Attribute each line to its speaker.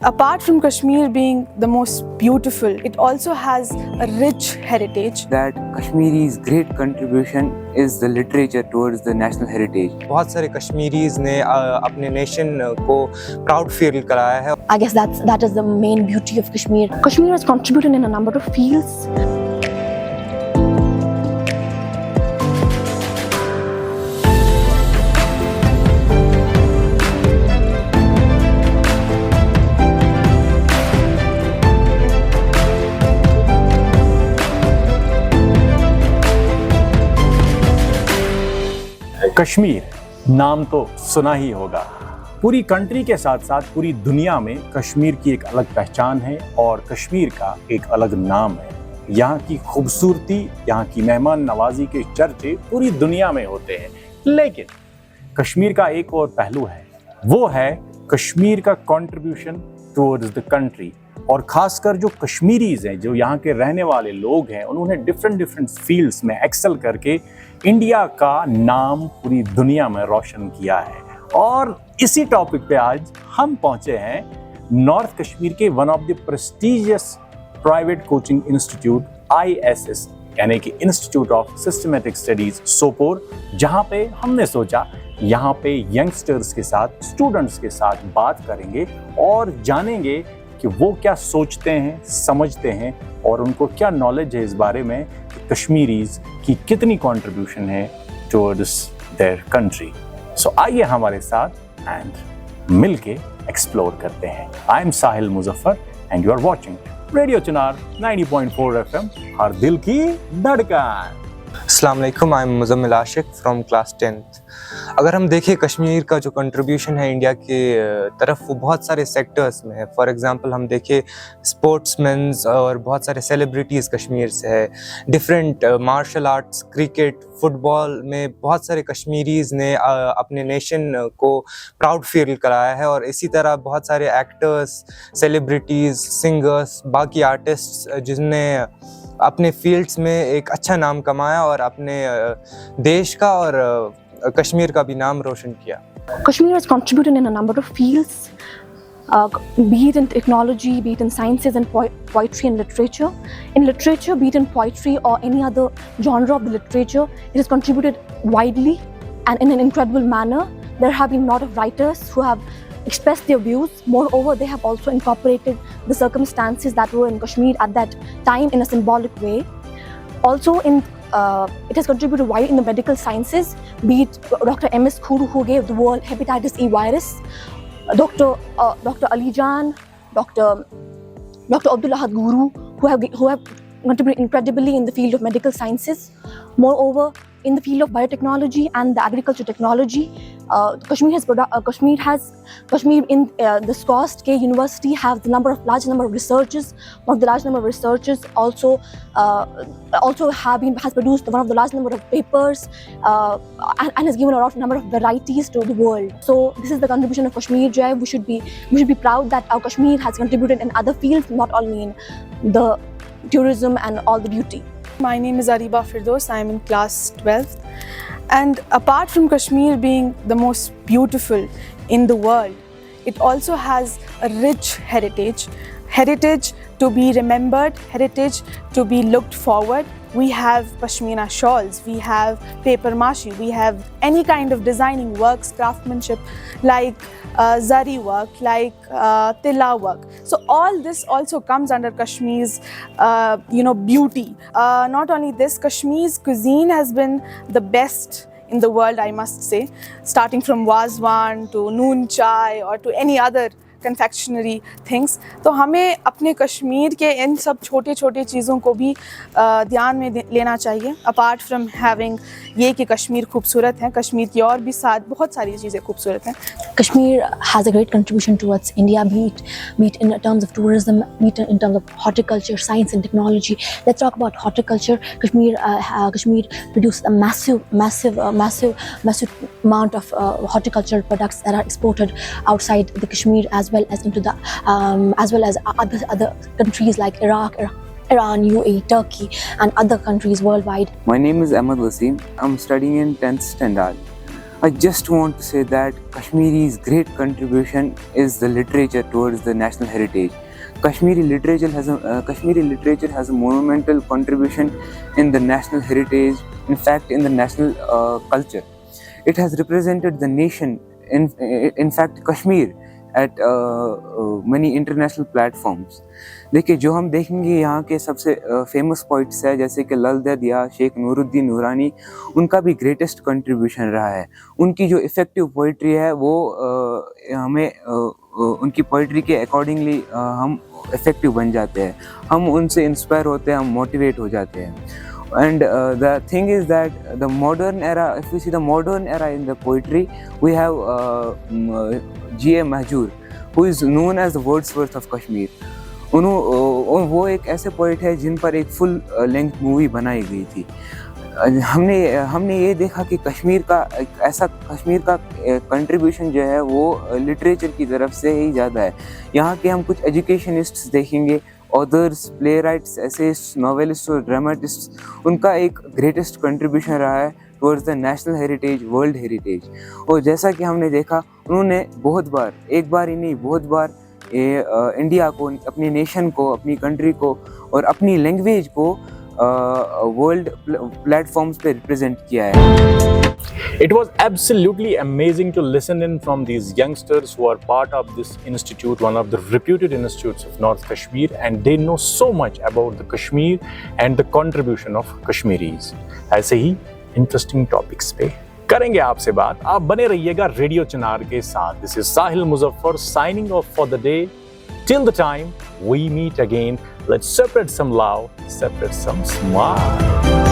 Speaker 1: apart from Kashmir being the most beautiful, it also has a rich heritage.
Speaker 2: That Kashmiri's great contribution is the literature towards the national heritage.
Speaker 3: बहुत सारे Kashmiris ने अपने nation को proud feel कराया है.
Speaker 4: I guess that is the main beauty of Kashmir. Kashmir has contributed in a number of fields.
Speaker 5: Kashmir नाम तो सुना ही होगा. पूरी कंट्री के साथ साथ पूरी दुनिया में कश्मीर की एक अलग पहचान है और कश्मीर का एक अलग नाम है. यहाँ की खूबसूरती, यहाँ की मेहमान नवाजी के चर्चे पूरी दुनिया में होते हैं. लेकिन कश्मीर का एक और पहलू है, वो है कश्मीर का कंट्रीब्यूशन टुवर्ड्स द कंट्री. और खासकर जो कश्मीरीज हैं, जो यहाँ के रहने वाले लोग हैं, उन्होंने डिफरेंट फील्ड्स में एक्सेल करके इंडिया का नाम पूरी दुनिया में रोशन किया है. और इसी टॉपिक पे आज हम पहुंचे हैं नॉर्थ कश्मीर के one of the prestigious private coaching institute ISS, यानी कि institute of systematic studies Sopore, जहां पे हमने सोचा यहाँ पे यंगस्टर्स के साथ, स्टूडेंट्स के साथ बात करेंगे और जानेंगे कि वो क्या सोचते हैं, समझते हैं और उनको क्या नॉलेज है इस बारे में कि कश्मीरीज की कितनी कंट्रीब्यूशन है टुवर्ड्स देयर कंट्री. सो आइए हमारे साथ एंड मिलके एक्सप्लोर करते हैं. I am Sahil Muzaffar and you are watching radio Chunar 90.4 FM, हर दिल की धड़कन.
Speaker 3: अस्सलाम वालेकुम, I am Muzammil Ashiq from class 10th. अगर हम देखें कश्मीर का जो कंट्रीब्यूशन है इंडिया के तरफ, वो बहुत सारे सेक्टर्स में है. फॉर एग्जांपल हम देखें स्पोर्ट्समैन्स और बहुत सारे सेलिब्रिटीज़ कश्मीर से है. Different martial arts, cricket, football में बहुत सारे कश्मीरीज़ ने अपने नेशन को प्राउड फील कराया है. और इसी तरह बहुत सारे एक्टर्स, सेलिब्रिटीज़, सिंगर्स, बाकी आर्टिस्ट्स जिनने अपने फील्ड्स में एक अच्छा नाम कमाया और अपने देश का और कश्मीर का भी नाम रोशन किया.
Speaker 4: Kashmir has contributed in a number of fields, be it in technology, be it in sciences and poetry and literature. In literature, be it in poetry or any other genre of the literature, it has contributed widely and in an incredible manner. There have been a lot of writers who have expressed their views. Moreover, they have also incorporated the circumstances that were in Kashmir at that time in a symbolic way. Also, it has contributed widely in the medical sciences, be it Dr. M.S. Khuru, who gave the world hepatitis E virus, Dr. Ali Jan, Dr. Abdul Ahad Guru, who have contributed incredibly in the field of medical sciences. Moreover, in the field of biotechnology and the agriculture technology, Kashmir in the SCOST K University have the large number of researchers. One of the large number of researchers also has produced one of the large number of papers and has given a lot number of varieties to the world. So this is the contribution of Kashmir. Jai, we should be proud that our Kashmir has contributed in other fields, not only in the tourism and all the beauty.
Speaker 1: My name is Ariba Firdaus. I am in class 12th. And apart from Kashmir being the most beautiful in the world, it also has a rich heritage. Heritage to be remembered, heritage to be looked forward. We have Pashmina shawls, we have paper mache, we have any kind of designing works, craftsmanship like zari work, like tilla work. So all this also comes under Kashmir's beauty. Not only this, Kashmir's cuisine has been the best in the world, I must say, starting from wazwan to noon chai or to any other confectionery things. तो हमें अपने कश्मीर के इन सब छोटे छोटे चीज़ों को भी ध्यान में लेना चाहिए. अपार्ट फ्रॉम हैविंग ये कि कश्मीर खूबसूरत है, कश्मीर की और भी बहुत सारी चीज़ें खूबसूरत हैं.
Speaker 4: Kashmir has a great contribution towards India, be it in terms of tourism, be it in terms of horticulture, science and technology. Let's talk about horticulture. Kashmir produced a massive amount of horticultural products that are exported outside the Kashmir as well as into the other countries like Iraq, Iran, UAE, Turkey and other countries worldwide.
Speaker 2: My name is Ahmed Wasim. I'm studying in 10th standard. I just want to say that Kashmiri's great contribution is the literature towards the national heritage. Kashmiri literature has a monumental contribution in the national heritage, in fact in the national culture. It has represented the nation, in fact Kashmir, at many international platforms. देखिए, जो हम देखेंगे यहाँ के सबसे famous poets है जैसे कि लाल दद या शेख नूरुद्दीन नूरानी, उनका भी ग्रेटेस्ट कंट्रीब्यूशन रहा है. उनकी जो इफ़ेक्टिव पोइट्री है वो हमें उनकी पोइट्री के अकॉर्डिंगली हम इफ़ेक्टिव बन जाते हैं, हम उनसे इंस्पायर होते हैं, हम मोटिवेट हो जाते हैं. And the thing is that the modern era, if we see the modern era in the poetry, we have G.A. Mahjoor, who is known as the Wordsworth of Kashmir. वो एक ऐसे poet है जिन पर एक full length movie बनाई गई थी. हमने ये देखा कि कश्मीर का कंट्रीब्यूशन जो है वो लिटरेचर की तरफ से ही ज़्यादा है. यहाँ के हम कुछ एजुकेशनिस्ट्स देखेंगे, authors, play rights, essayist, novelist और ड्रामेटिस्ट, उनका एक ग्रेटेस्ट कंट्रीब्यूशन रहा है towards the national heritage, world heritage. और जैसा कि हमने देखा, उन्होंने बहुत बार, एक बार ही नहीं बहुत बार इंडिया को, अपनी नेशन को, अपनी कंट्री को और अपनी लैंग्वेज को वर्ल्ड प्लेटफॉर्म्स पे रिप्रेजेंट किया है.
Speaker 5: It was absolutely amazing to listen in from these youngsters who are part of this institute, one of the reputed institutes of North Kashmir, and they know so much about the Kashmir and the contribution of Kashmiris. ऐसे ही interesting topics पे करेंगे आपसे बात. आप बने रहिएगा radio चिनार के साथ. This is Sahil Muzaffar signing off for the day. Till the time we meet again, let's separate some love, separate some smile.